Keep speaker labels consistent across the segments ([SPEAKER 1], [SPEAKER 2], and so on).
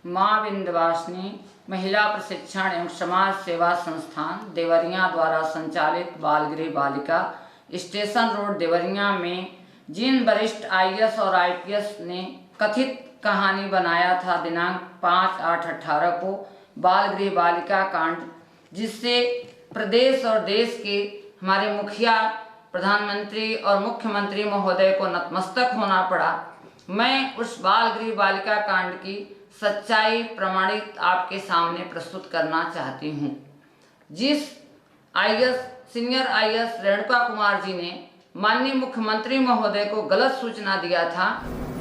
[SPEAKER 1] माँ विंध्यवासिनी महिला प्रशिक्षण एवं समाज सेवा संस्थान देवरिया द्वारा संचालित बाल गृह बालिका स्टेशन रोड देवरिया में जिन वरिष्ठ आईएएस और आईपीएस ने कथित कहानी बनाया था दिनांक 5/8/18 को बाल गृह बालिका कांड, जिससे प्रदेश और देश के हमारे मुखिया, प्रधानमंत्री और मुख्यमंत्री महोदय को नतमस्तक होना पड़ा। मैं उस बाल गृह बालिका कांड की सच्चाई प्रमाणित आपके सामने प्रस्तुत करना चाहती हूँ। जिस सीनियर आईएएस रेणुका कुमार जी ने माननीय मुख्यमंत्री महोदय को गलत सूचना दिया था।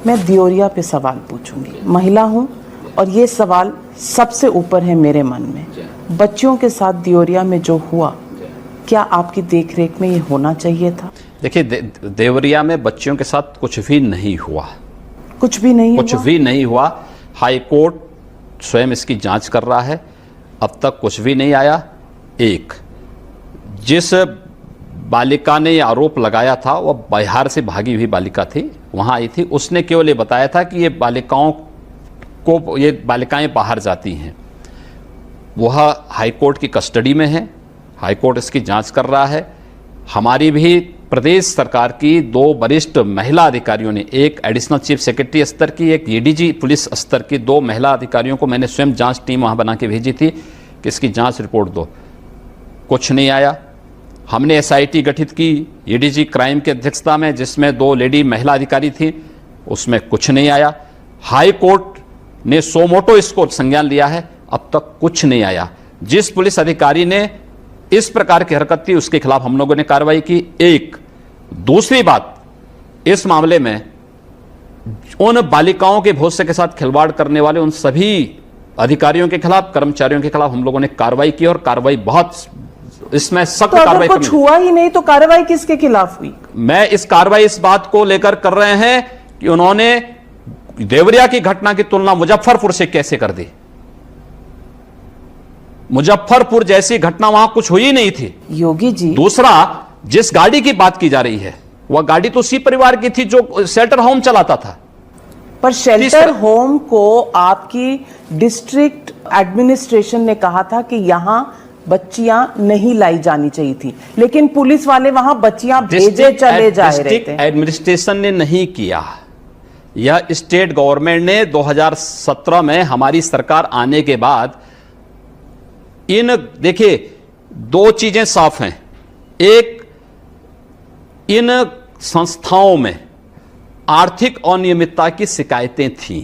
[SPEAKER 2] मैं दियोरिया पे सवाल पूछूंगी। महिला हूँ और ये सवाल सबसे ऊपर है मेरे मन में। बच्चियों के साथ दियोरिया में जो हुआ, क्या आपकी देखरेख में ये होना चाहिए था?
[SPEAKER 3] देखिए, देवरिया में बच्चियों के साथ कुछ भी नहीं हुआ।
[SPEAKER 2] कुछ भी नहीं हुआ।
[SPEAKER 3] हाई कोर्ट स्वयं इसकी जांच कर रहा है, अब तक कुछ भी नहीं आया। एक, जिस बालिका ने यह आरोप लगाया था वह बिहार से भागी हुई बालिका थी, वहां आई थी। उसने केवल ये बताया था कि ये बालिकाएं बाहर जाती हैं। वह हाई कोर्ट की कस्टडी में है, हाई कोर्ट इसकी जांच कर रहा है। हमारी भी प्रदेश सरकार की 2 वरिष्ठ महिला अधिकारियों ने, एक एडिशनल चीफ सेक्रेटरी स्तर की, एक एडीजी पुलिस स्तर की 2 महिला अधिकारियों को मैंने स्वयं जांच टीम वहां बना के भेजी थी कि इसकी जांच रिपोर्ट दो। कुछ नहीं आया। हमने एसआईटी गठित की एडीजी क्राइम की अध्यक्षता में, जिसमें 2 लेडी महिला अधिकारी थी, उसमें कुछ नहीं आया। हाई कोर्ट ने सो मोटो इसको संज्ञान लिया है, अब तक कुछ नहीं आया। जिस पुलिस अधिकारी ने इस प्रकार की हरकत थी उसके खिलाफ हम लोगों ने कार्रवाई की। एक, दूसरी बात, इस मामले में उन बालिकाओं के भविष्य के साथ खिलवाड़ करने वाले उन सभी अधिकारियों के खिलाफ, कर्मचारियों के खिलाफ हम लोगों ने कार्रवाई की और कार्रवाई बहुत, इसमें सख्त कार्रवाई
[SPEAKER 2] कुछ हुआ ही नहीं तो कार्रवाई किसके खिलाफ हुई?
[SPEAKER 3] मैं इस कार्रवाई इस बात को लेकर कर रहे हैं कि उन्होंने देवरिया की घटना की तुलना मुजफ्फरपुर से कैसे कर दी। मुजफ्फरपुर जैसी घटना वहां कुछ हुई नहीं थी
[SPEAKER 2] योगी जी।
[SPEAKER 3] दूसरा, जिस गाड़ी की बात की जा रही है वह गाड़ी तो उसी परिवार की थी जो शेल्टर होम चलाता था।
[SPEAKER 2] पर शेल्टर होम को आपकी डिस्ट्रिक्ट एडमिनिस्ट्रेशन ने कहा था कि यहां बच्चियां नहीं लाई जानी चाहिए थी, लेकिन पुलिस वाले वहां बच्चियां भेजे चले जा रहे थे।
[SPEAKER 3] एडमिनिस्ट्रेशन ने नहीं किया, यह स्टेट गवर्नमेंट ने 2017 में हमारी सरकार आने के बाद देखिए 2 चीजें साफ हैं। एक, इन संस्थाओं में आर्थिक अनियमितता की शिकायतें थीं,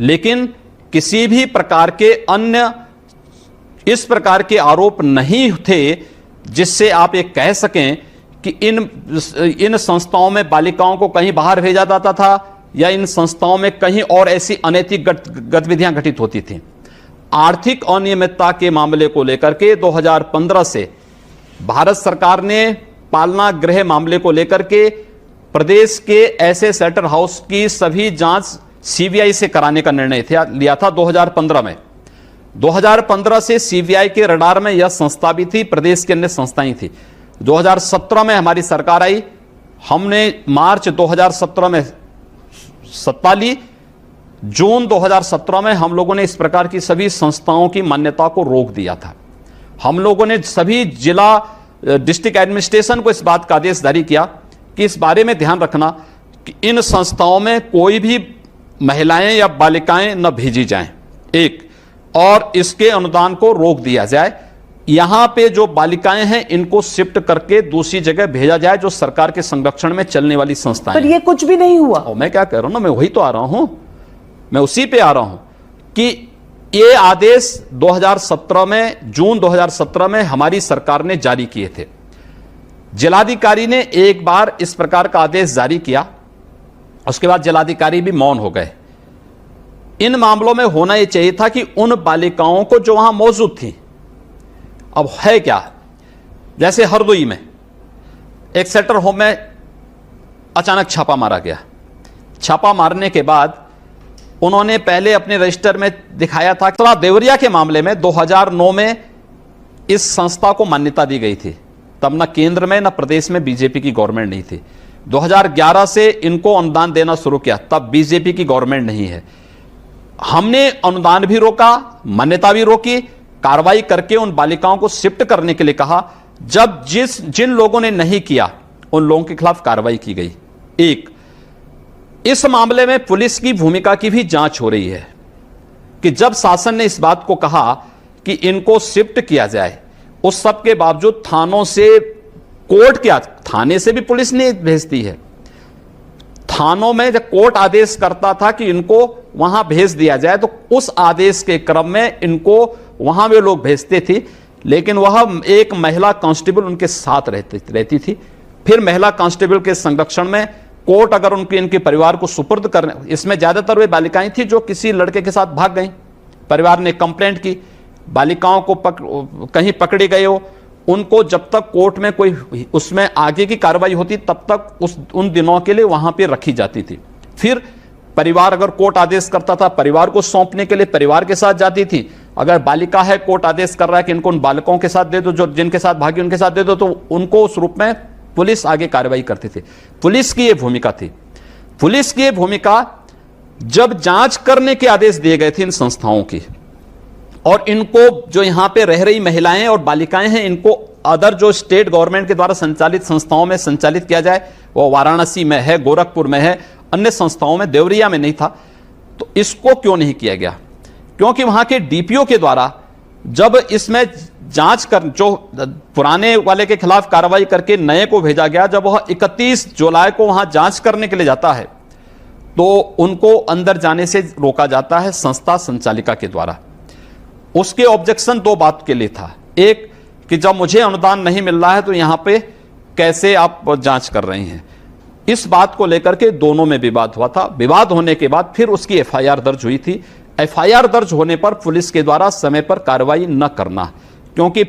[SPEAKER 3] लेकिन किसी भी प्रकार के अन्य इस प्रकार के आरोप नहीं थे जिससे आप ये कह सकें कि इन संस्थाओं में बालिकाओं को कहीं बाहर भेजा जाता था या इन संस्थाओं में कहीं और ऐसी अनैतिक गतिविधियां घटित होती थीं। आर्थिक अनियमितता के मामले को लेकर के 2015 से भारत सरकार ने पालना गृह मामले को लेकर के प्रदेश के ऐसे शेल्टर हाउस की सभी जांच सीबीआई से कराने का निर्णय लिया था 2015 में। 2015 से सीबीआई के रडार में यह संस्था भी थी, प्रदेश की अन्य संस्थाएं थी। 2017 में हमारी सरकार आई, हमने मार्च 2017 में सत्ता ली। जून 2017 में हम लोगों ने इस प्रकार की सभी संस्थाओं की मान्यता को रोक दिया था। हम लोगों ने सभी जिला डिस्ट्रिक्ट एडमिनिस्ट्रेशन को इस बात का आदेश जारी किया कि इस बारे में ध्यान रखना कि इन संस्थाओं में कोई भी महिलाएं या बालिकाएं न भेजी जाएं, एक, और इसके अनुदान को रोक दिया जाए। यहां पे जो बालिकाएं हैं इनको शिफ्ट करके दूसरी जगह भेजा जाए जो सरकार के संरक्षण में चलने वाली संस्थाएं।
[SPEAKER 2] पर ये कुछ भी नहीं हुआ।
[SPEAKER 3] और मैं क्या कह रहा हूं ना, मैं वही तो आ रहा हूं, मैं उसी पे आ रहा हूं कि ये आदेश 2017 में, जून 2017 में हमारी सरकार ने जारी किए थे। जिलाधिकारी ने एक बार इस प्रकार का आदेश जारी किया, उसके बाद जिलाधिकारी भी मौन हो गए। इन मामलों में होना यह चाहिए था कि उन बालिकाओं को जो वहां मौजूद थी, अब है क्या, जैसे हरदोई में एक शेल्टर होम में अचानक छापा मारा गया। छापा मारने के बाद उन्होंने पहले अपने रजिस्टर में दिखाया था। तो देवरिया के मामले में 2009 में इस संस्था को मान्यता दी गई थी, तब ना केंद्र में ना प्रदेश में बीजेपी की गवर्नमेंट नहीं थी। 2011 से इनको अनुदान देना शुरू किया, तब बीजेपी की गवर्नमेंट नहीं है। हमने अनुदान भी रोका, मान्यता भी रोकी, कार्रवाई करके उन बालिकाओं को शिफ्ट करने के लिए कहा। जब जिन लोगों ने नहीं किया उन लोगों के खिलाफ कार्रवाई की गई। एक, इस मामले में पुलिस की भूमिका की भी जांच हो रही है कि जब शासन ने इस बात को कहा कि इनको शिफ्ट किया जाए, उस सब के बावजूद थानों से कोर्ट क्या, थाने से भी पुलिस ने भेजती है। थानों में जब कोर्ट आदेश करता था कि इनको वहां भेज दिया जाए, तो उस आदेश के क्रम में इनको वहां वे लोग भेजते थे, लेकिन वह एक महिला कांस्टेबल उनके साथ रहती थी। फिर महिला कांस्टेबल के संरक्षण में कोर्ट अगर इनके परिवार को सुपुर्द करने, इसमें ज्यादातर वे बालिकाएं थी जो किसी लड़के के साथ भाग गई, परिवार ने कंप्लेंट की, बालिकाओं को कहीं पकड़े गए हो, उनको जब तक कोर्ट में कोई उसमें आगे की कार्रवाई होती तब तक उन दिनों के लिए वहां पे रखी जाती थी। फिर परिवार अगर कोर्ट आदेश करता था, परिवार को सौंपने के लिए परिवार के साथ जाती थी। अगर बालिका है, कोर्ट आदेश कर रहा है कि इनको उन बालकों के साथ दे दो, जो जिनके साथ भागी उनके साथ दे दो, तो उनको उस रूप में पुलिस आगे कार्रवाई करती थी। पुलिस की यह भूमिका थी। पुलिस की यह भूमिका, जब जांच करने के आदेश दिए गए थे इन संस्थाओं की, और इनको जो यहां पे रह रही महिलाएं और बालिकाएं हैं, इनको अदर जो स्टेट गवर्नमेंट के द्वारा संचालित संस्थाओं में संचालित किया जाए, वो वाराणसी में है, गोरखपुर में है, अन्य संस्थाओं में, देवरिया में नहीं था, तो इसको क्यों नहीं किया गया? क्योंकि वहां के डीपीओ के द्वारा जब इसमें जांच कर, जो पुराने वाले के खिलाफ कार्रवाई करके नए को भेजा गया, जब वह 31 जुलाई को वहां जांच करने के लिए जाता है, तो उनको अंदर जाने से रोका जाता है संस्था संचालिका के द्वारा। उसके ऑब्जेक्शन दो बात के लिए था। एक कि जब मुझे अनुदान नहीं मिल रहा है तो यहां पे कैसे आप जांच कर रहे हैं, इस बात को लेकर के दोनों में विवाद हुआ था। विवाद होने के बाद फिर उसकी एफआईआर दर्ज हुई थी। एफआईआर दर्ज होने पर पुलिस के द्वारा समय पर कार्रवाई न करना, क्योंकि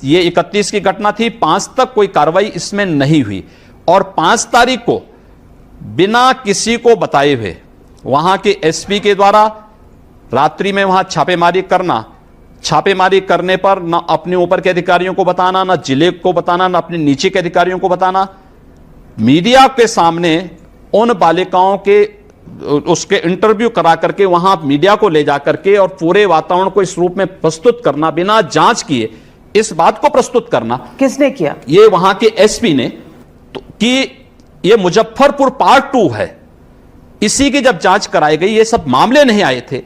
[SPEAKER 3] ये 31 की घटना थी, 5 तक कोई कार्रवाई इसमें नहीं हुई, और 5 तारीख को बिना किसी को बताए हुए वहां के एसपी के द्वारा रात्रि में वहां छापेमारी करना, छापेमारी करने पर न अपने ऊपर के अधिकारियों को बताना, न जिले को बताना, न अपने नीचे के अधिकारियों को बताना, मीडिया के सामने उन बालिकाओं के उसके इंटरव्यू करा करके वहां मीडिया को ले जाकर के और पूरे वातावरण को इस रूप में प्रस्तुत करना, बिना जांच किए इस बात को प्रस्तुत करना।
[SPEAKER 2] किसने किया?
[SPEAKER 3] ये वहां के एसपी ने, तो कि ये मुजफ्फरपुर पार्ट 2 है, इसी की जब जांच कराई गई, ये सब मामले नहीं आए थे।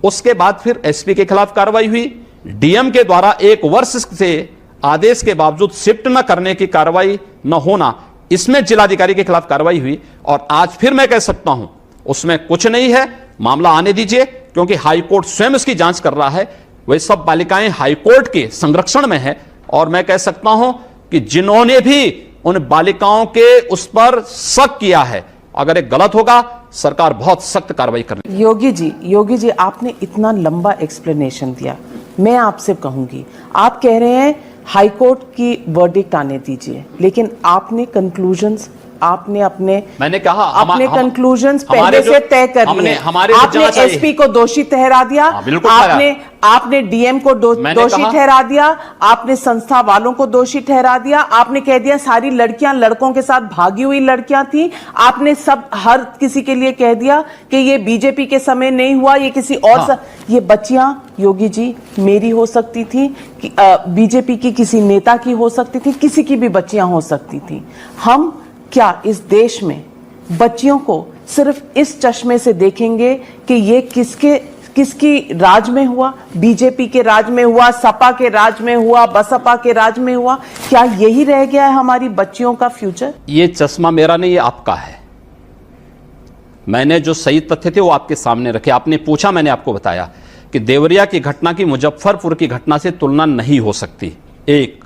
[SPEAKER 3] उसके बाद फिर एसपी के खिलाफ कार्रवाई हुई। डीएम के द्वारा 1 वर्ष से आदेश के बावजूद शिफ्ट न करने की कार्रवाई न होना, इसमें जिलाधिकारी के खिलाफ कार्रवाई हुई। और आज फिर मैं कह सकता हूं उसमें कुछ नहीं है, मामला आने दीजिए, क्योंकि हाईकोर्ट स्वयं उसकी जांच कर रहा है। वह सब बालिकाएं हाईकोर्ट के संरक्षण में है, और मैं कह सकता हूं कि जिन्होंने भी उन बालिकाओं के उस पर शक किया है, अगर एक गलत होगा, सरकार बहुत सख्त कार्रवाई करेगी।
[SPEAKER 2] योगी जी, आपने इतना लंबा एक्सप्लेनेशन दिया, मैं आपसे कहूंगी, आप कह रहे हैं हाईकोर्ट की वर्डिक्ट आने दीजिए, लेकिन आपने कंक्लूजन्स, मैंने कहा अपने कंक्लूजन्स पहले से तय कर लिए। आपने एसपी को दोषी ठहरा दिया, आपने डीएम को दोषी ठहरा दिया, आपने संस्था वालों को दोषी ठहरा दिया, आपने कह दिया सारी लड़कियां लड़कों के साथ भागी हुई लड़कियां थी, आपने सब हर किसी के लिए कह दिया कि ये बीजेपी के समय नहीं हुआ, ये किसी और ये बच्चियां योगी जी मेरी हो सकती थी, बीजेपी की किसी नेता की हो सकती थी, किसी की भी बच्चियां हो सकती थी। हम क्या इस देश में बच्चियों को सिर्फ इस चश्मे से देखेंगे कि ये किसकी राज में हुआ, बीजेपी के राज में हुआ, सपा के राज में हुआ, बसपा के राज में हुआ? क्या यही रह गया है हमारी बच्चियों का फ्यूचर?
[SPEAKER 3] ये चश्मा मेरा नहीं, ये आपका है। मैंने जो सही तथ्य थे वो आपके सामने रखे। आपने पूछा, मैंने आपको बताया कि देवरिया की घटना की मुजफ्फरपुर की घटना से तुलना नहीं हो सकती। एक,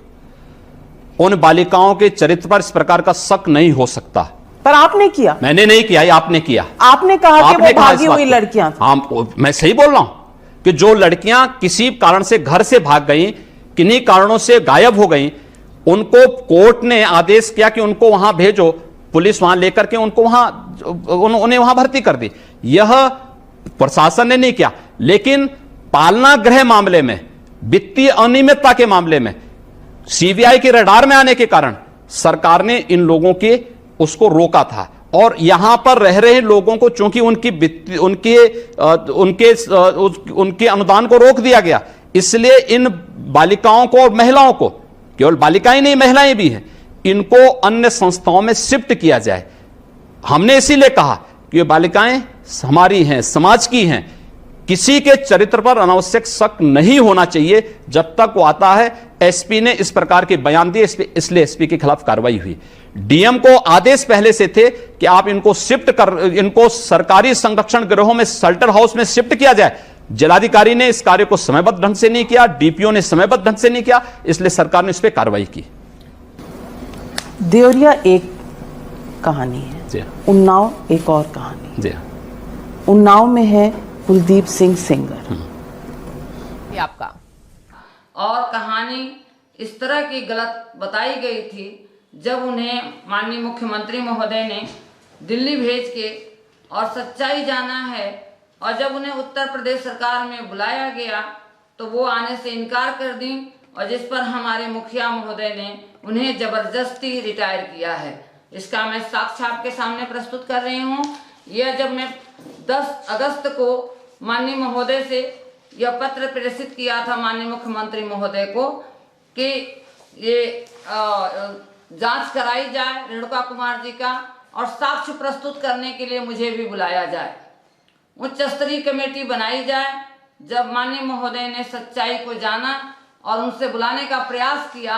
[SPEAKER 3] उन बालिकाओं के चरित्र पर इस प्रकार का शक नहीं हो सकता।
[SPEAKER 2] पर आपने किया।
[SPEAKER 3] मैंने नहीं किया, ये आपने किया।
[SPEAKER 2] आपने कहा कि वो भागी हुई लड़कियां।
[SPEAKER 3] हाँ, मैं सही बोल रहा हूं कि जो लड़कियां किसी कारण से घर से भाग गईं, किन्हीं कारणों से गायब हो गईं, उनको कोर्ट ने आदेश किया कि उनको वहां भेजो, पुलिस वहां लेकर के उनको उन्हें वहां भर्ती कर दी। यह प्रशासन ने नहीं किया। लेकिन पालना गृह मामले में, वित्तीय अनियमितता के मामले में, सीबीआई के रडार में आने के कारण सरकार ने इन लोगों के उसको रोका था, और यहां पर रह रहे लोगों को चूंकि उनके अनुदान को रोक दिया गया, इसलिए इन बालिकाओं को और महिलाओं को, केवल बालिकाएं नहीं महिलाएं भी हैं, इनको अन्य संस्थाओं में शिफ्ट किया जाए। हमने इसीलिए कहा कि ये बालिकाएं हमारी हैं, समाज की हैं, किसी के चरित्र पर अनावश्यक शक नहीं होना चाहिए। जब तक वो आता है, एसपी ने इस प्रकार के बयान दिए, इसलिए एसपी के खिलाफ कार्रवाई हुई। डीएम को आदेश पहले से थे कि आप इनको इनको सरकारी संरक्षण गृहों में, शेल्टर हाउस में शिफ्ट किया जाए। जिलाधिकारी ने इस कार्य को समयबद्ध ढंग से नहीं किया, डीपीओ ने समयबद्ध ढंग से नहीं किया, इसलिए सरकार ने इस पर कार्रवाई की।
[SPEAKER 2] देवरिया एक कहानी है, उन्नाव एक और कहानी।
[SPEAKER 3] जी,
[SPEAKER 2] उन्नाव में है कुलदीप सिंह सेंगर।
[SPEAKER 4] ये आपका
[SPEAKER 1] और कहानी इस तरह की गलत बताई गई थी जब उन्हें माननीय मुख्यमंत्री महोदय ने दिल्ली भेज के और सच्चाई जाना है, और जब उन्हें उत्तर प्रदेश सरकार में बुलाया गया तो वो आने से इनकार कर दी, और जिस पर हमारे मुखिया महोदय ने उन्हें जबरदस्ती रिटायर किया है। इसका मैं साक्ष्य आपके सामने प्रस्तुत कर रही हूँ। यह जब मैं 10 अगस्त को माननीय महोदय से यह पत्र प्रेषित किया था माननीय मुख्यमंत्री महोदय को कि ये जांच कराई जाए रेणुका कुमार जी का, और साक्ष्य प्रस्तुत करने के लिए मुझे भी बुलाया जाए, उच्च स्तरीय कमेटी बनाई जाए। जब माननीय महोदय ने सच्चाई को जाना और उनसे बुलाने का प्रयास किया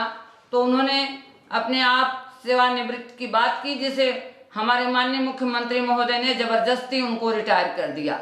[SPEAKER 1] तो उन्होंने अपने आप सेवानिवृत्त की बात की, जिसे हमारे माननीय मुख्यमंत्री महोदय ने जबरदस्ती उनको रिटायर कर दिया।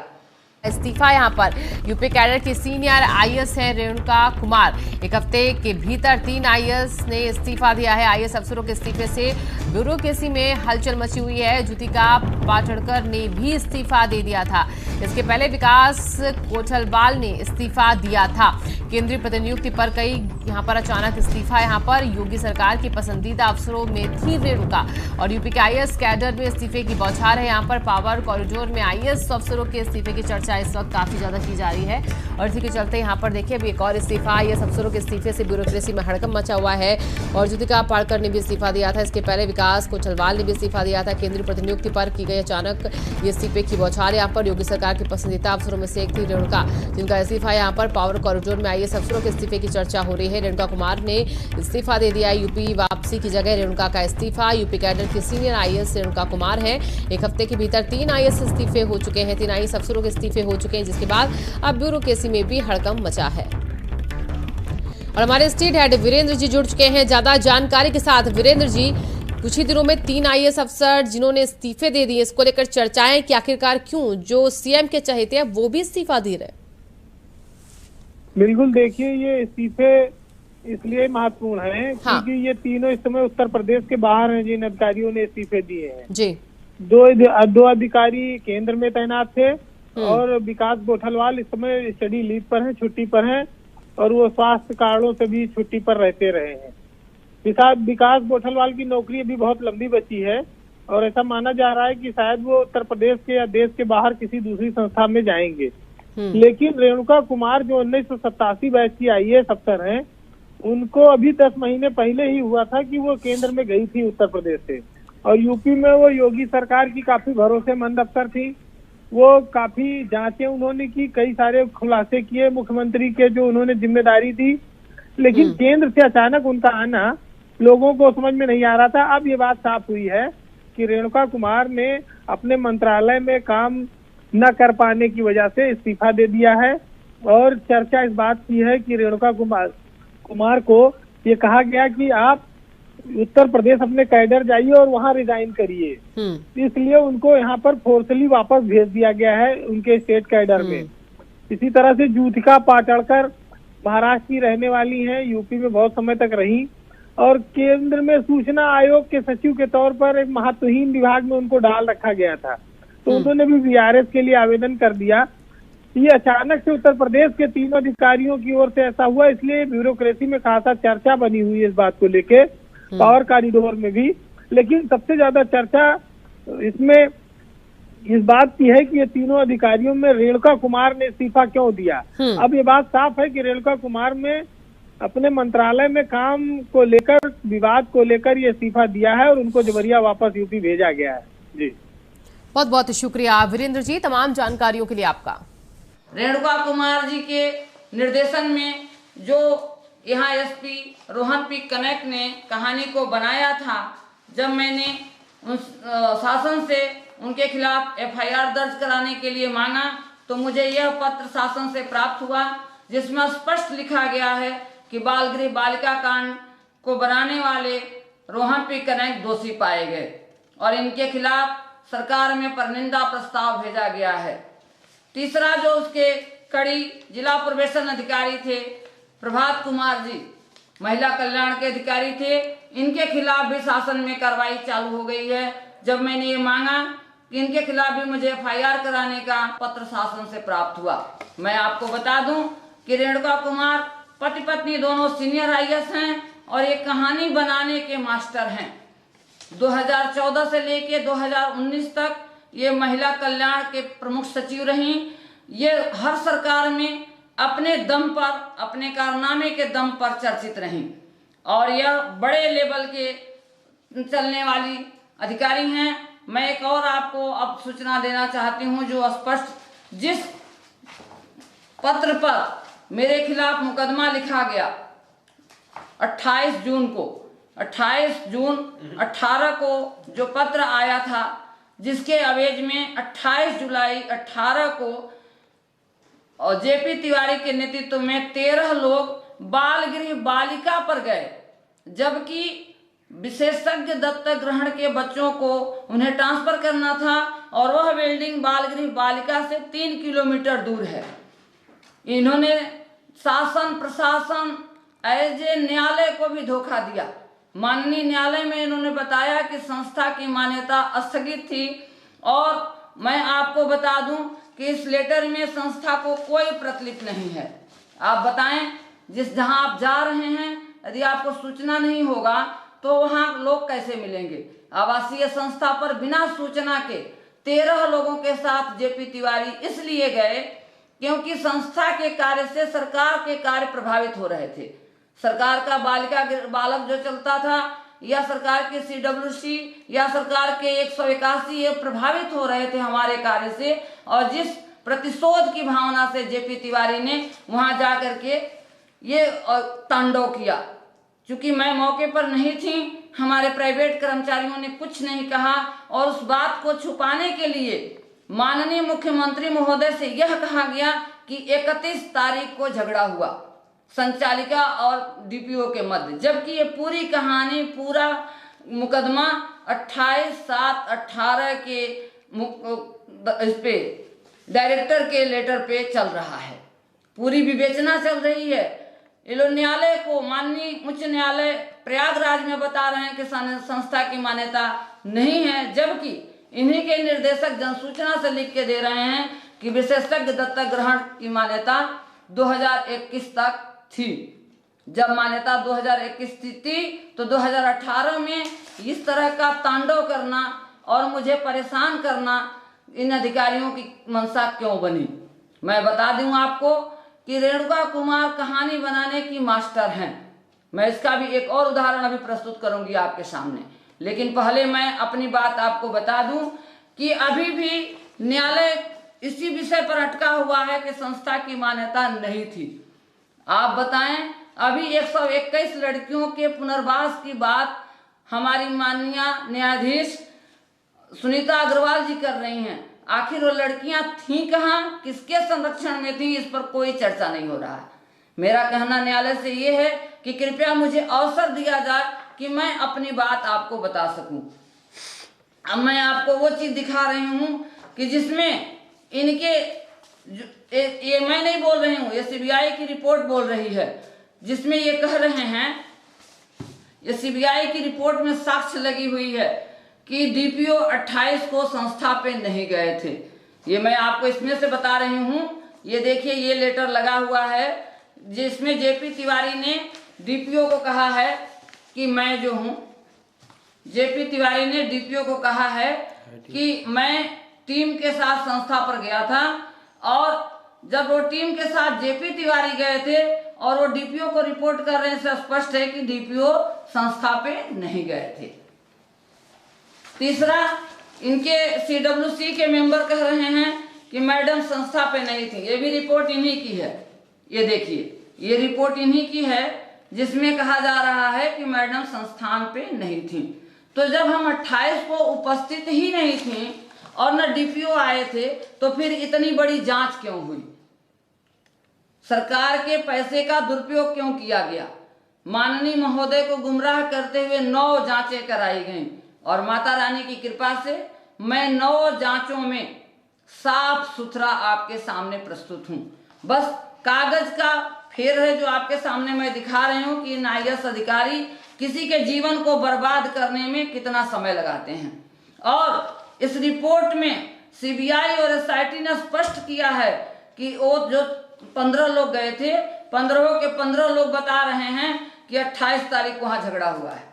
[SPEAKER 4] इस्तीफा यहाँ पर यूपी कैडर की सीनियर आईएएस है रेणुका कुमार। एक हफ्ते के भीतर 3 आईएएस ने इस्तीफा दिया है। आईएएस अफसरों के इस्तीफे से ब्यूरोक्रेसी में हलचल मची हुई है। ज्योतिका पाटड़कर ने भी इस्तीफा दे दिया था। इसके पहले विकास कोठलवाल ने इस्तीफा दिया था। केंद्रीय प्रतिनियुक्ति पर कई यहाँ पर अचानक इस्तीफा। यहाँ पर योगी सरकार की पसंदीदा अफसरों में थी रेणुका, और यूपी के आईएएस कैडर में इस्तीफे की बौछार है। यहाँ पर पावर कॉरिडोर में आईएएस अफसरों के इस्तीफे की चर्चा इस वक्त काफी ज्यादा की जा रही है, और इसी के चलते यहाँ पर देखिए अभी एक और इस्तीफा। आईएएस अफसरों के इस्तीफे से ब्यूरोक्रेसी में हड़कंप मचा हुआ है, और ज्योतिका पाटकर ने भी इस्तीफा दिया था। इसके पहले विकास कोठलवाल ने भी इस्तीफा दिया था। केंद्रीय प्रतिनियुक्ति पर की गई अचानक ये इस्तीफे की बौछार। यहाँ पर योगी सरकार की पसंदीदा अफसरों में से एक थी रेणुका, जिनका इस्तीफा। यहाँ पर पावर कॉरिडोर में आईएएस अफसरों के इस्तीफे की चर्चा हो रही है। रेणुका कुमार ने इस्तीफा दे दिया। यूपी वापसी की जगह रेणुका का इस्तीफा। यूपी कैडर की सीनियर आईएएस रेणुका कुमार है। एक हफ्ते के भीतर 3 आईएएस इस्तीफे हो चुके हैं, 3 आईएएस अफसरों के इस्तीफे हो चुके हैं, जिसके बाद अब ब्यूरोक्रेसी में भी हड़कंप मचा है। और हमारे स्टेट हेड वीरेंद्र जी जुड़ चुके हैं ज्यादा जानकारी के साथ। वीरेंद्र जी, कुछ ही दिनों में 3 आईएएस अफसर जिन्होंने इस्तीफे दे दिए, इसको लेकर चर्चाएं कि आखिरकार क्यों जो सीएम के चहेते हैं वो भी इस्तीफा दे रहे?
[SPEAKER 5] बिल्कुल, देखिए ये इस्तीफे इसलिए महत्वपूर्ण है क्योंकि ये तीनों इस समय उत्तर प्रदेश के बाहर हैं, जिन अधिकारियों ने इस्तीफे दिए हैं
[SPEAKER 4] जी।
[SPEAKER 5] दो अधिकारी केंद्र में तैनात थे, और विकास कोठलवाल इस समय स्टडी लीव पर हैं, छुट्टी पर हैं, और वो स्वास्थ्य कारणों से भी छुट्टी पर रहते रहे हैं। विकास कोठलवाल की नौकरी अभी बहुत लंबी बची है, और ऐसा माना जा रहा है कि शायद वो उत्तर प्रदेश के या देश के बाहर किसी दूसरी संस्था में जाएंगे। लेकिन रेणुका कुमार जो 1987 बैच की आईएएस अफसर हैं, उनको अभी 10 महीने पहले ही हुआ था कि वो केंद्र में गई थी उत्तर प्रदेश से, और यूपी में वो योगी सरकार की काफी भरोसेमंद अफसर थी। वो काफी जांचें उन्होंने की, कई सारे खुलासे किए मुख्यमंत्री के जो उन्होंने जिम्मेदारी दी, लेकिन केंद्र से अचानक उनका आना लोगों को समझ में नहीं आ रहा था। अब ये बात साफ हुई है कि रेणुका कुमार ने अपने मंत्रालय में काम न कर पाने की वजह से इस्तीफा दे दिया है, और चर्चा इस बात की है कि रेणुका कुमार को ये कहा गया कि आप उत्तर प्रदेश अपने कैडर जाइए और वहां रिजाइन करिए, इसलिए उनको यहाँ पर फोर्सली वापस भेज दिया गया है उनके स्टेट कैडर में। इसी तरह से ज्योतिका पाटड़कर महाराष्ट्र की रहने वाली हैं, यूपी में बहुत समय तक रही, और केंद्र में सूचना आयोग के सचिव के तौर पर एक महत्वहीन विभाग में उनको डाल रखा गया था, तो उन्होंने भी वीआरएस के लिए आवेदन कर दिया। ये अचानक से उत्तर प्रदेश के तीनों अधिकारियों की ओर से ऐसा हुआ, इसलिए ब्यूरोक्रेसी में खासा चर्चा बनी हुई है इस बात को लेके, पावर कॉरिडोर में भी। लेकिन सबसे ज्यादा चर्चा इसमें इस बात की है कि ये तीनों अधिकारियों में रेणुका कुमार ने इस्तीफा क्यों दिया। अब ये बात साफ है कि रेणुका कुमार में अपने मंत्रालय में काम को लेकर, विवाद को लेकर ये इस्तीफा दिया है, और उनको जबरिया वापस यूपी भेजा गया है। जी,
[SPEAKER 4] बहुत बहुत शुक्रिया वीरेंद्र जी, तमाम जानकारियों के लिए आपका।
[SPEAKER 1] रेणुका कुमार जी के निर्देशन में जो यहाँ एसपी रोहन पी कनक ने कहानी को बनाया था, जब मैंने उन शासन से उनके खिलाफ एफआईआर दर्ज कराने के लिए मांगा तो मुझे यह पत्र शासन से प्राप्त हुआ जिसमें स्पष्ट लिखा गया है कि बाल गृह बालिका कांड को बनाने वाले रोहन पी कनक दोषी पाए गए और इनके खिलाफ सरकार में परनिंदा प्रस्ताव भेजा गया है। तीसरा जो उसके कड़ी जिला प्रोबेशन अधिकारी थे प्रभात कुमार जी, महिला कल्याण के अधिकारी थे, इनके खिलाफ भी शासन में कार्रवाई चालू हो गई है। जब मैंने ये मांगा कि इनके खिलाफ भी मुझे एफआईआर कराने का पत्र शासन से प्राप्त हुआ। मैं आपको बता दूं कि रेणुका कुमार पति पत्नी दोनों सीनियर आईएएस हैं और ये कहानी बनाने के मास्टर हैं। 2014 से लेके 2019 तक ये महिला कल्याण के प्रमुख सचिव रहीं। ये हर सरकार में अपने दम पर, अपने कारनामे के दम पर चर्चित रहीं और यह बड़े लेवल के चलने वाली अधिकारी हैं। मैं एक और आपको अब सूचना देना चाहती हूं जो स्पष्ट, जिस पत्र पर मेरे खिलाफ मुकदमा लिखा गया 28 जून को, 28 जून 18 को जो पत्र आया था, जिसके अवेज में 28 जुलाई 18 को और जेपी तिवारी के नेतृत्व में 13 लोग बाल गृह बालिका पर गए, जबकि विशेषज्ञ दत्तक ग्रहण के बच्चों को उन्हें ट्रांसफर करना था और वह बिल्डिंग बाल गृह बालिका से 3 किलोमीटर दूर है। इन्होंने शासन प्रशासन एज ए न्यायालय को भी धोखा दिया। माननीय न्यायालय में इन्होंने बताया कि संस्था की मान्यता स्थगित थी और मैं आपको बता दूं कि इस लेटर में संस्था को कोई प्रतिलिपि नहीं है। आप बताएं, जहां आप जा रहे हैं यदि आपको सूचना नहीं होगा तो वहां लोग कैसे मिलेंगे। आवासीय संस्था पर बिना सूचना के 13 लोगों के साथ जेपी तिवारी इसलिए गए क्योंकि संस्था के कार्य से सरकार के कार्य प्रभावित हो रहे थे। सरकार का बालिका बालक जो चलता था या सरकार के सीडब्ल्यूसी या सरकार के 181 ये प्रभावित हो रहे थे हमारे कार्य से, और जिस प्रतिशोध की भावना से जेपी तिवारी ने वहां जा करके ये तांडव किया। चूंकि मैं मौके पर नहीं थी, हमारे प्राइवेट कर्मचारियों ने कुछ नहीं कहा और उस बात को छुपाने के लिए माननीय मुख्यमंत्री महोदय से यह कहा गया कि 31 तारीख को झगड़ा हुआ संचालिका और डीपीओ के मध्य, जबकि ये पूरी कहानी, पूरा मुकदमा 28/7/18 के इस पे डायरेक्टर के लेटर पे चल रहा है। पूरी विवेचना चल रही है। ये लोग न्यायालय को, माननीय उच्च न्यायालय प्रयागराज में बता रहे हैं कि संस्था की मान्यता नहीं है, जबकि इन्हीं के निर्देशक जनसूचना से लिख के दे रहे हैं कि विशेषज्ञ दत्तक ग्रहण की मान्यता 2021 तक थी। जब मान्यता 2021 थी तो 2018 में इस तरह का तांडव करना और मुझे परेशान करना इन अधिकारियों की मंशा क्यों बनी। मैं बता दूं आपको कि रेणुका कुमार कहानी बनाने की मास्टर हैं। मैं इसका भी एक और उदाहरण अभी प्रस्तुत करूंगी आपके सामने, लेकिन पहले मैं अपनी बात आपको बता दूं कि अभी भी न्यायालय इसी विषय पर अटका हुआ है कि संस्था की मान्यता नहीं थी। आप बताएं, अभी 121 लड़कियों के पुनर्वास की बात हमारी माननीय न्यायाधीश सुनीता अग्रवाल जी कर रही हैं। आखिर वो लड़कियां थीं कहाँ, किसके संरक्षण में थीं, इस पर कोई चर्चा नहीं हो रहा है। मेरा कहना न्यायालय से ये है कि कृपया मुझे अवसर दिया जाए कि मैं अपनी बात आपको बता सकूं। अब मैं आपको वो चीज दिखा रही हूं कि जिसमें इनके ये मैं नहीं बोल रही हूं, ये सीबीआई की रिपोर्ट बोल रही है, जिसमें ये कह रहे हैं, ये सीबीआई की रिपोर्ट में साक्ष्य लगी हुई है कि डीपीओ 28 को संस्था पे नहीं गए थे। ये मैं आपको इसमें से बता रही हूं। ये देखिए, ये लेटर लगा हुआ है जिसमें जेपी तिवारी ने डीपीओ को कहा है कि मैं जो हूं, जेपी तिवारी ने डीपीओ को कहा है कि मैं टीम के साथ संस्था पर गया था, और जब वो टीम के साथ जेपी तिवारी गए थे और वो डीपीओ को रिपोर्ट कर रहे हैं, इससे स्पष्ट है कि डीपीओ संस्था पे नहीं गए थे। तीसरा, इनके CWC के मेंबर कह रहे हैं कि मैडम संस्था पे नहीं थी। ये भी रिपोर्ट इन्हीं की है। ये देखिए, ये रिपोर्ट इन्हीं की है जिसमें कहा जा रहा है कि मैडम संस्थान पे नहीं थी। तो जब हम 28 को उपस्थित ही नहीं थी और न DPO आए थे, तो फिर इतनी बड़ी जांच क्यों हुई? सरकार के पैसे का दुरुपयोग क्यों किया गया? माननीय महोदय को गुमराह करते हुए 9 जांचें कराई गईं और माता रानी की कृपा से मैं 9 जांचों में साफ सुथरा आपके सामने प्रस्तुत हूं। बस कागज का फेर है जो आपके सामने मैं दिखा रही हूं कि IAS अधिकारी किसी के जीवन को बर्बाद करने में कितना समय लगाते हैं। और इस रिपोर्ट में CBI और SIT ने स्पष्ट किया है कि वो जो 15 लोग गए थे, 15 के 15 लोग बता रहे हैं कि 28 तारीख को वहां झगड़ा हुआ है।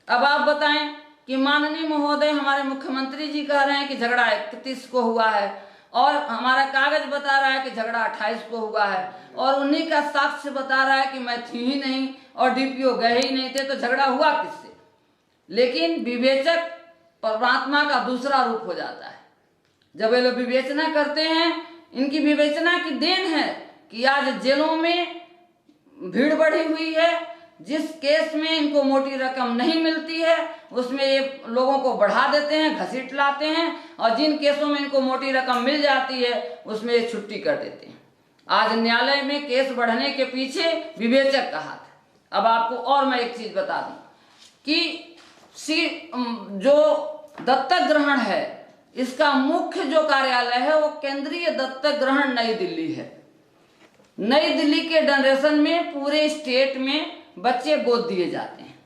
[SPEAKER 1] अब आप बताएं कि माननीय महोदय हमारे मुख्यमंत्री जी कह रहे हैं कि झगड़ा 31 को हुआ है और हमारा कागज बता रहा है कि झगड़ा 28 को हुआ है और उन्हीं का साक्ष्य बता रहा है कि मैं थी ही नहीं और DPO गए ही नहीं थे, तो झगड़ा हुआ किससे? लेकिन विवेचक परमात्मा का दूसरा रूप हो जाता है। जब ये लोग विवेचना करते हैं, इनकी विवेचना की देन है कि आज जेलों में भीड़ बढ़ी हुई है। जिस केस में इनको मोटी रकम नहीं मिलती है उसमें ये लोगों को बढ़ा देते हैं, घसीट लाते हैं, और जिन केसों में इनको मोटी रकम मिल जाती है उसमें ये छुट्टी कर देते हैं। आज न्यायालय में केस बढ़ने के पीछे विवेचक का हाथ है। अब आपको और मैं एक चीज बता दूं कि जो दत्तक ग्रहण है, इसका मुख्य जो कार्यालय है वो केंद्रीय दत्तक ग्रहण नई दिल्ली है। नई दिल्ली के जनरेशन में पूरे स्टेट में बच्चे गोद दिए जाते हैं।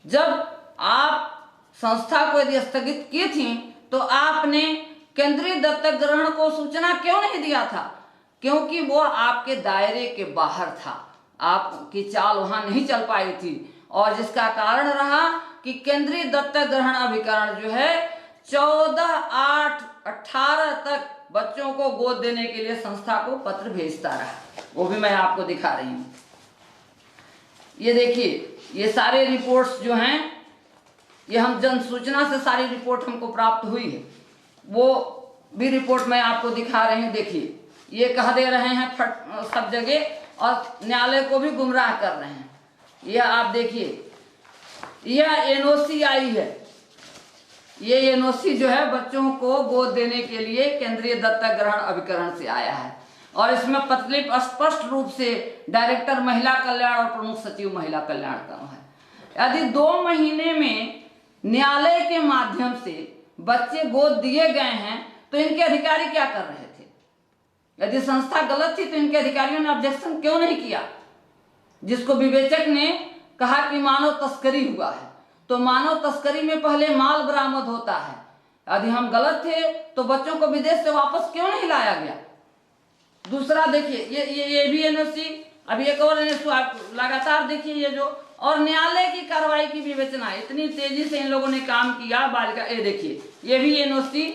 [SPEAKER 1] जब आप संस्था को यदि स्थगित की थी तो आपने केंद्रीय दत्तक ग्रहण को सूचना क्यों नहीं दिया था? क्योंकि वो आपके दायरे के बाहर था, आपकी चाल वहां नहीं चल पाई थी, और जिसका कारण रहा कि केंद्रीय दत्तक ग्रहण अभिकरण जो है 14/8/18 तक बच्चों को गोद देने के लिए संस्था को पत्र भेजता रहा। वो भी मैं आपको दिखा रही हूं। ये देखिए, ये सारे रिपोर्ट्स जो हैं, ये हम जन सूचना से सारी रिपोर्ट हमको प्राप्त हुई है, वो भी रिपोर्ट मैं आपको दिखा रही हूँ। देखिए, ये कह दे रहे हैं सब जगह और न्यायालय को भी गुमराह कर रहे हैं। यह आप देखिए, यह NOC आई है। ये NOC जो है बच्चों को गोद देने के लिए केंद्रीय दत्तक ग्रहण अभिकरण से आया है, और इसमें स्पष्ट रूप से डायरेक्टर महिला कल्याण और प्रमुख सचिव महिला कल्याण का है। यदि 2 महीने में न्यायालय के माध्यम से बच्चे गोद दिए गए हैं तो इनके अधिकारी क्या कर रहे थे? यदि संस्था गलत थी तो इनके अधिकारियों ने ऑब्जेक्शन क्यों नहीं किया? जिसको विवेचक ने कहा कि मानव तस्करी हुआ है, तो मानव तस्करी में पहले माल बरामद होता है। यदि हम गलत थे तो बच्चों को विदेश से वापस क्यों नहीं लाया गया? दूसरा देखिए, ये भी NOC, अभी एक और NOC लगातार देखिए ये जो, और न्यायालय की कार्रवाई की विवेचना, इतनी तेजी से इन लोगों ने काम किया बालिका। ये देखिए, ये भी NOC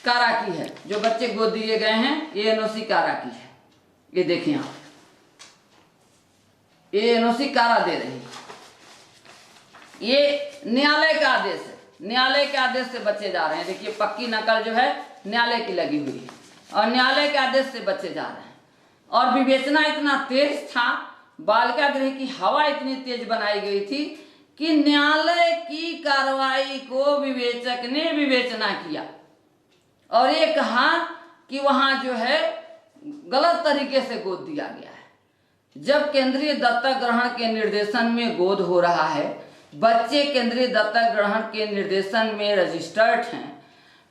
[SPEAKER 1] कारा की है, जो बच्चे गोद दिए गए हैं, ये NOC कारा की है। ये देखिए आप, ये NOC कारा दे रही है। ये न्यायालय का आदेश है, न्यायालय के आदेश से बच्चे जा रहे हैं। देखिए, पक्की नकल जो है न्यायालय की लगी हुई है और न्यायालय के आदेश से बच्चे जा रहे हैं। और विवेचना इतना तेज था, बालिका गृह की हवा इतनी तेज बनाई गई थी कि न्यायालय की कार्रवाई को विवेचक ने विवेचना किया और ये कहा कि वहां जो है गलत तरीके से गोद दिया गया है। जब केंद्रीय दत्तक ग्रहण के निर्देशन में गोद हो रहा है, बच्चे केंद्रीय दत्तक ग्रहण के निर्देशन में रजिस्टर्ड हैं,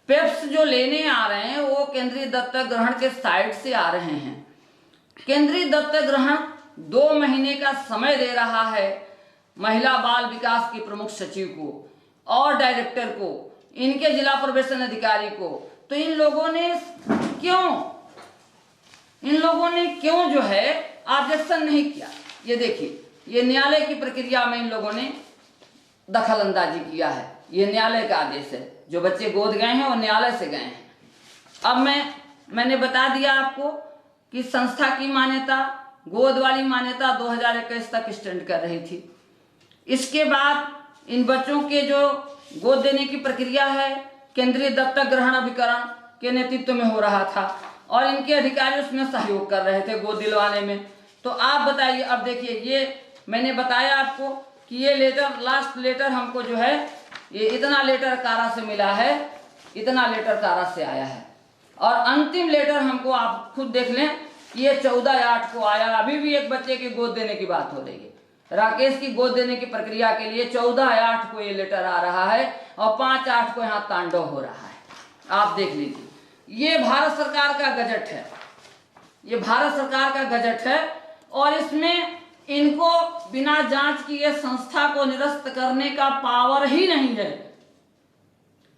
[SPEAKER 1] पेप्स जो लेने आ रहे हैं वो केंद्रीय दत्तक ग्रहण के साइट से आ रहे हैं। केंद्रीय दत्तक ग्रहण 2 महीने का समय दे रहा है महिला बाल विकास की प्रमुख सचिव को और डायरेक्टर को, इनके जिला प्रवेशन अधिकारी को। तो इन लोगों ने क्यों जो है ऑब्जेक्शन नहीं किया? ये देखिए, ये न्यायालय की प्रक्रिया में इन लोगों ने दखल अंदाजी किया है। ये न्यायालय का आदेश है, जो बच्चे गोद गए हैं वो न्यायालय से गए हैं। अब मैंने बता दिया आपको कि संस्था की मान्यता, गोद वाली मान्यता 2021 तक स्टैंड कर रही थी। इसके बाद इन बच्चों के जो गोद देने की प्रक्रिया है केंद्रीय दत्तक ग्रहण अभिकरण के नेतृत्व में हो रहा था और इनके अधिकारी उसमें सहयोग कर रहे थे गोद दिलवाने में। तो आप बताइए, अब देखिए, ये मैंने बताया आपको कि ये लेटर, लास्ट लेटर हमको जो है ये इतना लेटर कारा से मिला है, इतना लेटर कारा से आया है, और अंतिम लेटर हमको आप खुद देख लें कि ये 14/8 को आया। अभी भी एक बच्चे की गोद देने की बात हो रही है, राकेश की गोद देने की प्रक्रिया के लिए 14/8 को ये लेटर आ रहा है और 5/8 को यहाँ तांडव हो रहा है। आप देख लीजिए, ये भारत सरकार का गजट है, ये भारत सरकार का गजट है और इसमें इनको बिना जांच किए संस्था को निरस्त करने का पावर ही नहीं है।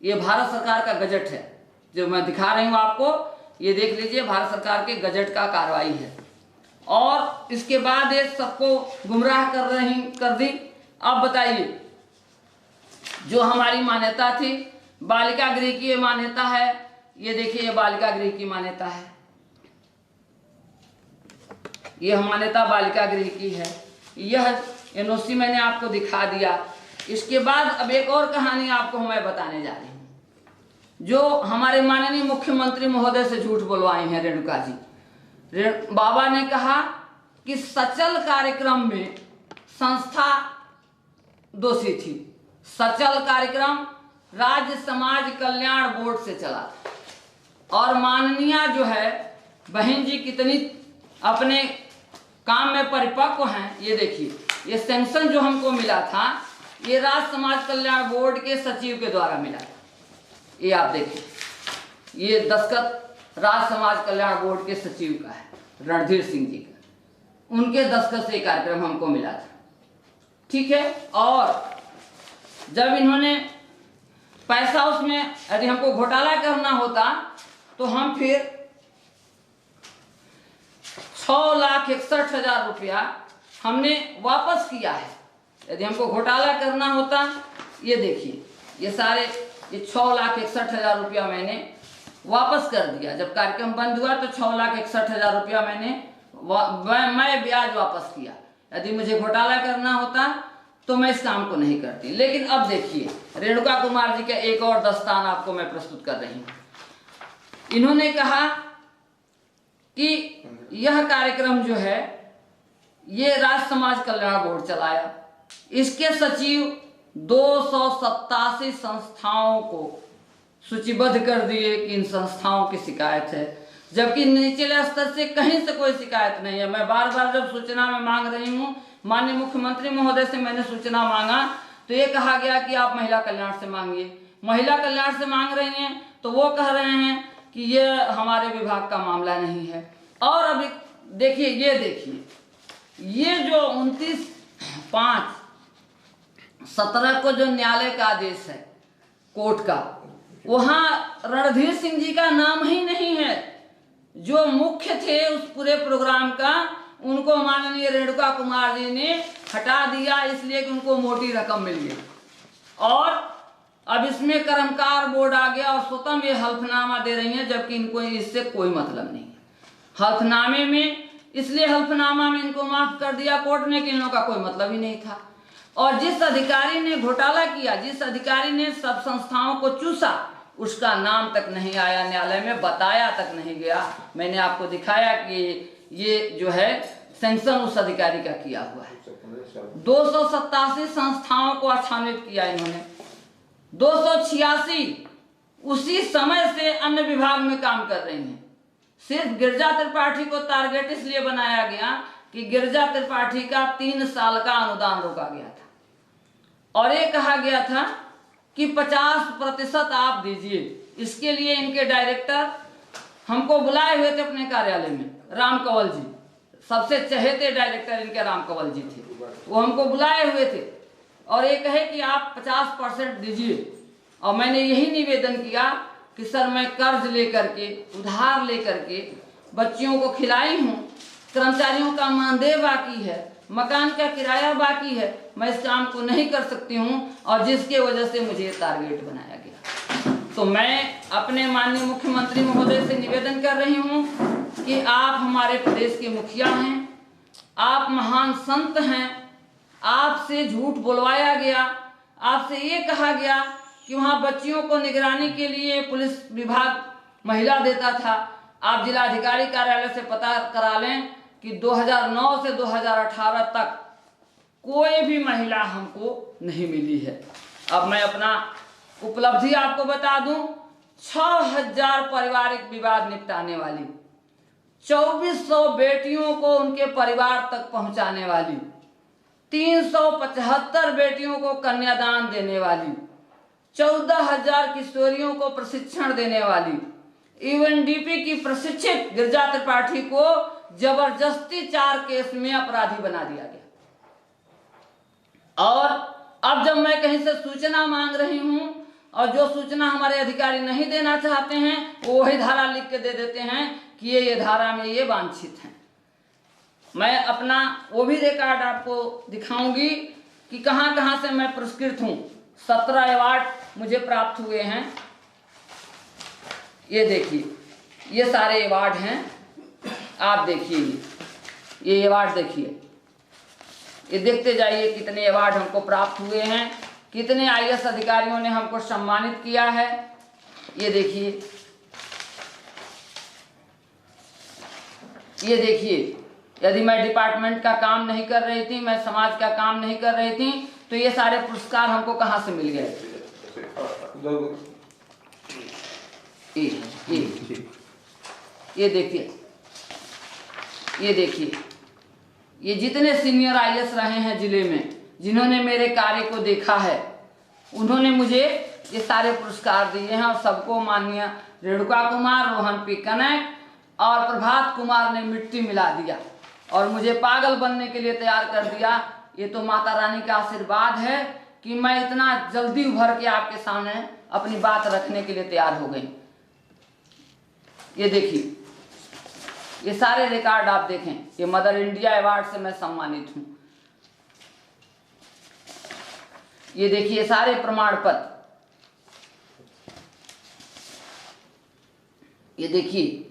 [SPEAKER 1] ये भारत सरकार का गजट है जो मैं दिखा रही हूं आपको, ये देख लीजिए, भारत सरकार के गजट का कार्रवाई है। और इसके बाद ये सबको गुमराह कर दी। अब बताइए, जो हमारी मान्यता थी बालिका गृह की, ये मान्यता है, ये देखिए, ये बालिका गृह की मान्यता है, यह मान्यता बालिका गृह की है। यह एनओसी मैंने आपको दिखा दिया। इसके बाद अब एक और कहानी आपको मैं बताने जा रही हूँ, जो हमारे माननीय मुख्यमंत्री महोदय से झूठ बुलवाई है रेणुका जी। बाबा ने कहा कि सचल कार्यक्रम में संस्था दोषी थी। सचल कार्यक्रम राज्य समाज कल्याण बोर्ड से चला और माननीय जो है बहन जी कितनी अपने काम में परिपक्व हैं। ये देखिए, ये सैंक्शन जो हमको मिला था ये राज्य समाज कल्याण बोर्ड के सचिव के द्वारा मिला था। ये आप देखिए, ये दस्तखत राज्य समाज कल्याण बोर्ड के सचिव का है, रणधीर सिंह जी का, उनके दस्तखत से कार्यक्रम हमको मिला था। ठीक है, और जब इन्होंने पैसा उसमें यदि हमको घोटाला करना होता तो हम फिर 6,61,000 रुपया हमने वापस किया है। यदि हमको घोटाला करना होता, ये देखिए, ये सारे ये 6,61,000 रुपया मैंने वापस कर दिया। जब कार्यक्रम बंद हुआ तो 6,61,000 रुपया मैं ब्याज वापस किया। यदि मुझे घोटाला करना होता तो मैं इस काम को नहीं करती। लेकिन अब देखिए, रेणुका कुमार जी का एक और दस्तान आपको मैं प्रस्तुत कर रही हूँ। इन्होंने कहा कि यह कार्यक्रम जो है ये राज्य समाज कल्याण बोर्ड चलाया। इसके सचिव 287 संस्थाओं को सूचीबद्ध कर दिए कि इन संस्थाओं की शिकायत है, जबकि निचले स्तर से कहीं से कोई शिकायत नहीं है। मैं बार बार जब सूचना में मांग रही हूँ, माननीय मुख्यमंत्री महोदय से मैंने सूचना मांगा तो ये कहा गया कि आप महिला कल्याण से मांगिए। महिला कल्याण से मांग रही हैं तो वो कह रहे हैं कि ये हमारे विभाग का मामला नहीं है। और अभी देखिए, ये देखिए, ये जो 29/5/17 को जो न्यायालय का आदेश है कोर्ट का, वहाँ रणधीर सिंह जी का नाम ही नहीं है। जो मुख्य थे उस पूरे प्रोग्राम का, उनको माननीय रेणुका कुमार जी ने हटा दिया, इसलिए कि उनको मोटी रकम मिल गई। और अब इसमें कर्मकार बोर्ड आ गया और स्वतः ये हल्फनामा दे रही हैं, जबकि इनको इससे कोई मतलब नहीं है। हल्फनामे में, इसलिए हल्फनामा में इनको माफ कर दिया कोर्ट ने कि इन लोगों का कोई मतलब ही नहीं था। और जिस अधिकारी ने घोटाला किया, जिस अधिकारी ने सब संस्थाओं को चूसा, उसका नाम तक नहीं आया न्यायालय में, बताया तक नहीं गया। मैंने आपको दिखाया कि ये जो है सैंक्शन उस अधिकारी का किया हुआ है। 287 संस्थाओं को आच्छादित किया इन्होंने। 286 उसी समय से अन्य विभाग में काम कर रही हैं। सिर्फ गिरजा त्रिपाठी को टारगेट इसलिए बनाया गया कि गिरजा त्रिपाठी का 3 साल का अनुदान रोका गया था और ये कहा गया था कि 50% आप दीजिए। इसके लिए इनके डायरेक्टर हमको बुलाए हुए थे अपने कार्यालय में, राम कंवल जी, सबसे चहेते डायरेक्टर इनके राम कंवल जी थे। वो हमको बुलाए हुए थे और ये कहे कि आप 50% दीजिए। और मैंने यही निवेदन किया कि सर, मैं कर्ज लेकर के, उधार लेकर के बच्चियों को खिलाई हूँ, कर्मचारियों का मानदेय बाकी है, मकान का किराया बाकी है, मैं इस काम को नहीं कर सकती हूँ और जिसके वजह से मुझे टारगेट बनाया गया। तो मैं अपने माननीय मुख्यमंत्री महोदय से निवेदन कर रही हूँ कि आप हमारे प्रदेश के मुखिया हैं, आप महान संत हैं, आपसे झूठ बुलवाया गया, आपसे ये कहा गया कि वहाँ बच्चियों को निगरानी के लिए पुलिस विभाग महिला देता था। आप जिलाधिकारी कार्यालय से पता करा लें कि 2009 से 2018 तक कोई भी महिला हमको नहीं मिली है। अब मैं अपना उपलब्धि आपको बता दूं, 6000 पारिवारिक विवाद निपटाने वाली, 2400 बेटियों को उनके परिवार तक पहुंचाने वाली, 375 बेटियों को कन्यादान देने वाली, 14000 किशोरियों को प्रशिक्षण देने वाली, यूएनडीपी की प्रशिक्षित गिरिजा त्रिपाठी को जबरदस्ती 4 केस में अपराधी बना दिया गया। और अब जब मैं कहीं से सूचना मांग रही हूं और जो सूचना हमारे अधिकारी नहीं देना चाहते हैं वो वही धारा लिख के दे देते हैं कि ये धारा में ये वांछित है। मैं अपना वो भी रिकॉर्ड आपको दिखाऊंगी कि कहां कहां से मैं पुरस्कृत हूं। 17 अवार्ड मुझे प्राप्त हुए हैं। ये देखिए, ये सारे अवार्ड हैं, आप देखिए, ये अवार्ड देखिए, ये देखते जाइए कितने अवार्ड हमको प्राप्त हुए हैं, कितने आईएएस अधिकारियों ने हमको सम्मानित किया है। ये देखिए, ये देखिए, यदि मैं डिपार्टमेंट का काम नहीं कर रही थी, मैं समाज का काम नहीं कर रही थी, तो ये सारे पुरस्कार हमको कहाँ से मिल गए। ये देखिए, ये देखिए, ये जितने सीनियर आईएएस रहे हैं जिले में, जिन्होंने मेरे कार्य को देखा है, उन्होंने मुझे ये सारे पुरस्कार दिए हैं। और सबको माननीय रेणुका कुमार, रोहन पी कनक और प्रभात कुमार ने मिट्टी मिला दिया और मुझे पागल बनने के लिए तैयार कर दिया। ये तो माता रानी का आशीर्वाद है कि मैं इतना जल्दी उभर के आपके सामने अपनी बात रखने के लिए तैयार हो गई। ये देखिए, ये सारे रिकॉर्ड आप देखें। ये मदर इंडिया अवार्ड से मैं सम्मानित हूं। ये देखिए, सारे प्रमाण पत्र, ये देखिए,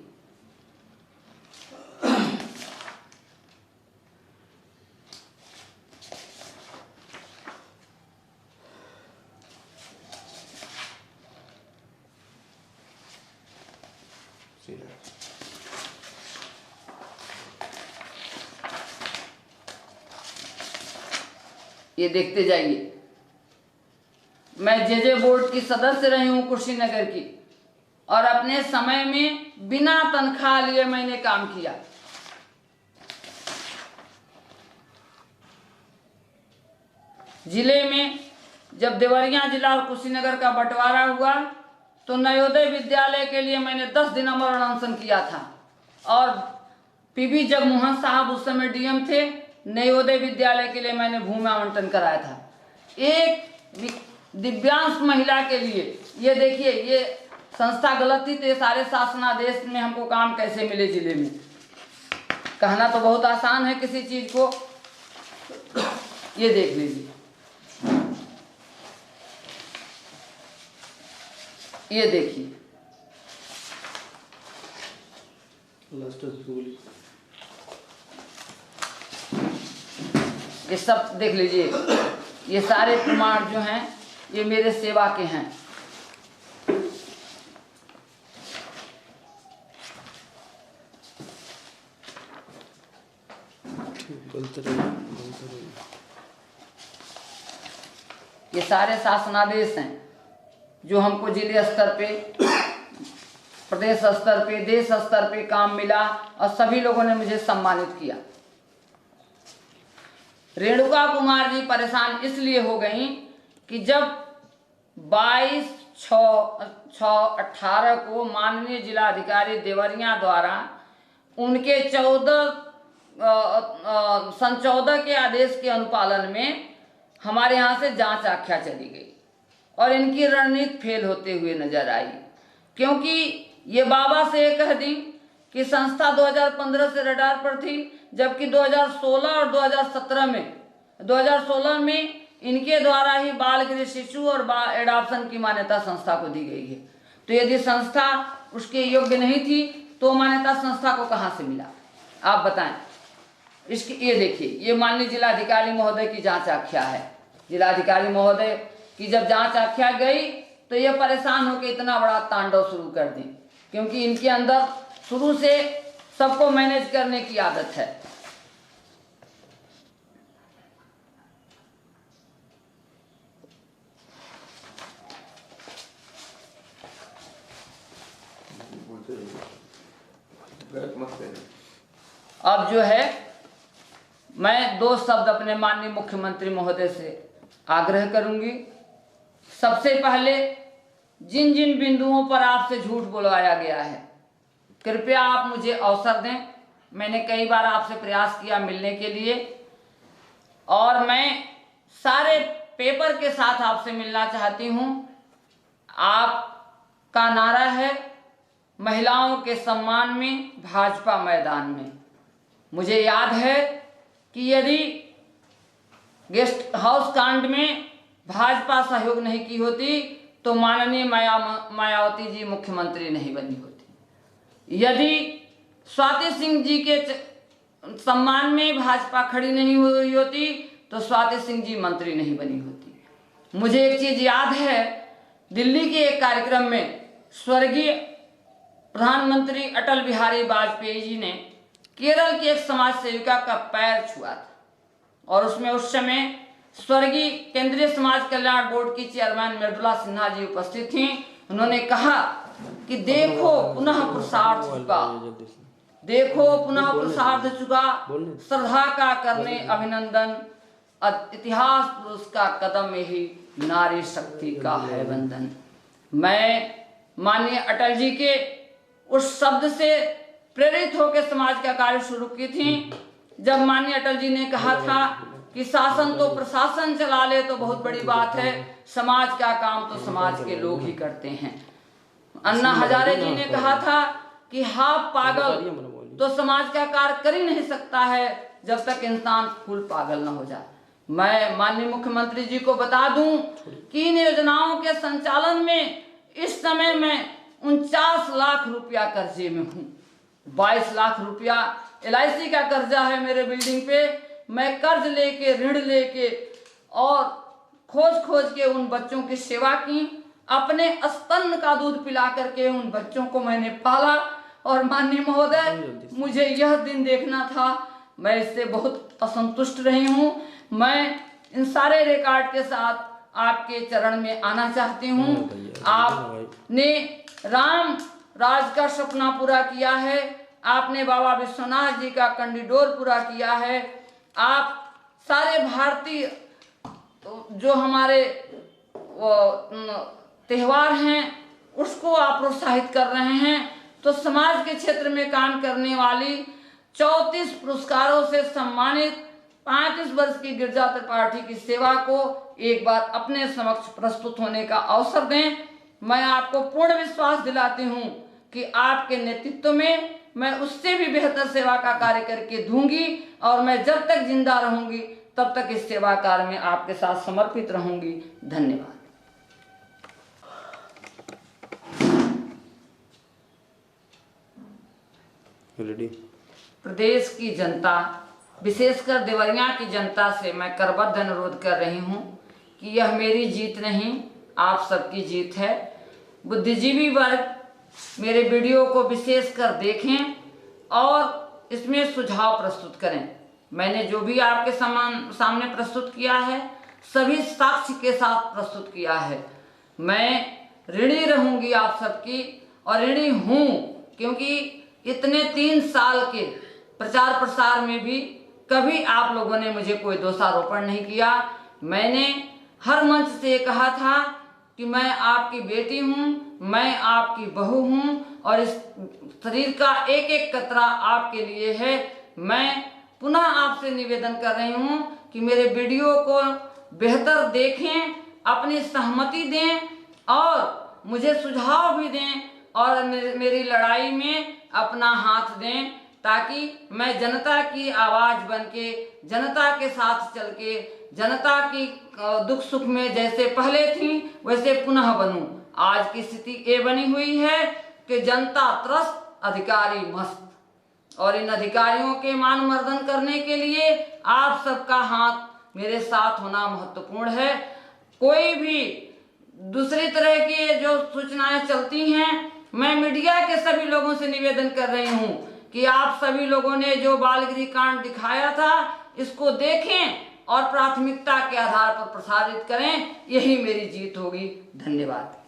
[SPEAKER 1] ये देखते जाइए। मैं जेजे बोर्ड की सदस्य रही हूं कुशीनगर की, और अपने समय में बिना तनख्वाह लिए मैंने काम किया। जिले में जब देवरिया जिला और कुशीनगर का बंटवारा हुआ तो नवोदय विद्यालय के लिए मैंने 10 दिन अमरण अनशन किया था। और पीबी जगमोहन साहब उस समय डीएम थे। नवोदय विद्यालय के लिए मैंने भूमि आवंटन कराया था, एक दिव्यांग महिला के लिए। ये देखिए, ये संस्था गलत थी, तो ये सारे शासनादेश में हमको काम कैसे मिले जिले में। कहना तो बहुत आसान है किसी चीज को। ये देख लीजिए, ये देखिए, ये सब देख लीजिए। ये सारे प्रमाण जो हैं ये मेरे सेवा के हैं। ये सारे शासनादेश हैं जो हमको जिले स्तर पे, प्रदेश स्तर पे, देश स्तर पे काम मिला और सभी लोगों ने मुझे सम्मानित किया। रेणुका कुमार जी परेशान इसलिए हो गई कि जब 22/6/18 को माननीय जिलाधिकारी देवरिया द्वारा उनके 14 के आदेश के अनुपालन में हमारे यहाँ से जांच आख्या चली गई और इनकी रणनीति फेल होते हुए नजर आई। क्योंकि ये बाबा से ये कह दी कि संस्था 2015 से रडार पर थी, जबकि 2016 और 2016 में इनके द्वारा ही बाल गृह शिशु और एडॉप्शन की मान्यता संस्था को दी गई है। तो यदि संस्था उसके योग्य नहीं थी तो मान्यता संस्था को कहां से मिला, आप बताएं। इसकी ये देखिए, ये माननीय जिलाधिकारी महोदय की जांच आख्या है। जिलाधिकारी महोदय की जब जांच आख्या गई तो ये परेशान होकर इतना बड़ा तांडव शुरू कर दें, क्योंकि इनके अंदर शुरू से सबको मैनेज करने की आदत है। अब जो है मैं 2 शब्द अपने माननीय मुख्यमंत्री महोदय से आग्रह करूंगी। सबसे पहले जिन जिन बिंदुओं पर आपसे झूठ बुलवाया गया है, कृपया आप मुझे अवसर दें। मैंने कई बार आपसे प्रयास किया मिलने के लिए, और मैं सारे पेपर के साथ आपसे मिलना चाहती हूं। आपका नारा है महिलाओं के सम्मान में भाजपा मैदान में। मुझे याद है कि यदि गेस्ट हाउस कांड में भाजपा सहयोग नहीं की होती तो माननीय मायावती जी मुख्यमंत्री नहीं बनी होती। यदि स्वाति सिंह जी के सम्मान में भाजपा खड़ी नहीं हुई होती तो स्वाति सिंह जी मंत्री नहीं बनी होती। मुझे एक चीज याद है, दिल्ली के एक कार्यक्रम में स्वर्गीय प्रधानमंत्री अटल बिहारी वाजपेयी जी ने केरल की एक समाज सेविका का पैर छुआ था, और उसमें उस समय स्वर्गीय केंद्रीय समाज कल्याण बोर्ड की चेयरमैन मृदुला सिन्हा जी उपस्थित थीं। उन्होंने कहा कि देखो पुनः पुरुषार्थ चुका, देखो पुनः पुरुषार्थ चुका, श्रद्धा का करने अभिनंदन, इतिहास पुरुष का कदम में ही नारी शक्ति का है वंदन। मैं माननीय अटल जी के उस शब्द से प्रेरित होकर समाज का कार्य शुरू की थी। जब माननीय अटल जी ने कहा था कि शासन तो प्रशासन चला ले तो बहुत बड़ी बात है, समाज का काम तो समाज के लोग ही करते हैं। अन्ना हजारे जी ने कहा था कि हाफ पागल तो समाज का कार्य कर ही नहीं सकता है जब तक इंसान फुल पागल न हो जाए। मैं माननीय मुख्यमंत्री जी को बता दूं कि इन योजनाओं के संचालन में इस समय मैं 49 लाख रुपया कर्जे में हूँ। 22 लाख रुपया LIC का कर्जा है मेरे बिल्डिंग पे। मैं कर्ज लेके, ऋण लेके और खोज खोज के उन बच्चों की सेवा की, अपने स्तन का दूध पिला करके उन बच्चों को मैंने पाला। और माननीय महोदय, मुझे यह दिन देखना था, मैं इससे बहुत असंतुष्ट रही हूँ। मैं इन सारे रिकॉर्ड के साथ आपके चरण में आना चाहती हूँ। आपने राम राज का सपना पूरा किया है, आपने बाबा विश्वनाथ जी का कंडिडोर पूरा किया है, आप सारे भारतीय जो हमारे त्योहार हैं उसको आप प्रोत्साहित कर रहे हैं। तो समाज के क्षेत्र में काम करने वाली 34 पुरस्कारों से सम्मानित 35 वर्ष की गिरिजा त्रिपाठी की सेवा को एक बार अपने समक्ष प्रस्तुत होने का अवसर दें। मैं आपको पूर्ण विश्वास दिलाती हूं कि आपके नेतृत्व में मैं उससे भी बेहतर सेवा का कार्य करके दूंगी, और मैं जब तक जिंदा रहूंगी तब तक इस सेवा कार्य में आपके साथ समर्पित रहूंगी। धन्यवाद। प्रदेश की जनता, विशेषकर देवरिया की जनता से मैं करबद्ध अनुरोध कर रही हूं कि यह मेरी जीत नहीं, आप सबकी जीत है। बुद्धिजीवी वर्ग मेरे वीडियो को विशेषकर देखें और इसमें सुझाव प्रस्तुत करें। मैंने जो भी आपके सामने प्रस्तुत किया है सभी साक्ष्य के साथ प्रस्तुत किया है। मैं ऋणी रहूंगी आप सबकी, और ऋणी हूँ क्योंकि इतने 3 साल के प्रचार प्रसार में भी कभी आप लोगों ने मुझे कोई दोषारोपण नहीं किया। मैंने हर मंच से कहा था कि मैं आपकी बेटी हूँ, मैं आपकी बहू हूँ, और इस शरीर का एक एक कतरा आपके लिए है। मैं पुनः आपसे निवेदन कर रही हूँ कि मेरे वीडियो को बेहतर देखें, अपनी सहमति दें और मुझे सुझाव भी दें, और मेरी लड़ाई में अपना हाथ दें, ताकि मैं जनता की आवाज बनके, जनता के साथ चल के, जनता की दुख सुख में जैसे पहले थी वैसे पुनः बनूं। आज की स्थिति ये बनी हुई है कि जनता त्रस्त, अधिकारी मस्त, और इन अधिकारियों के मान मर्दन करने के लिए आप सबका हाथ मेरे साथ होना महत्वपूर्ण है। कोई भी दूसरी तरह की जो सूचनाएं चलती हैं, मैं मीडिया के सभी लोगों से निवेदन कर रही हूं कि आप सभी लोगों ने जो बालगृह कांड दिखाया था इसको देखें और प्राथमिकता के आधार पर प्रसारित करें। यही मेरी जीत होगी। धन्यवाद।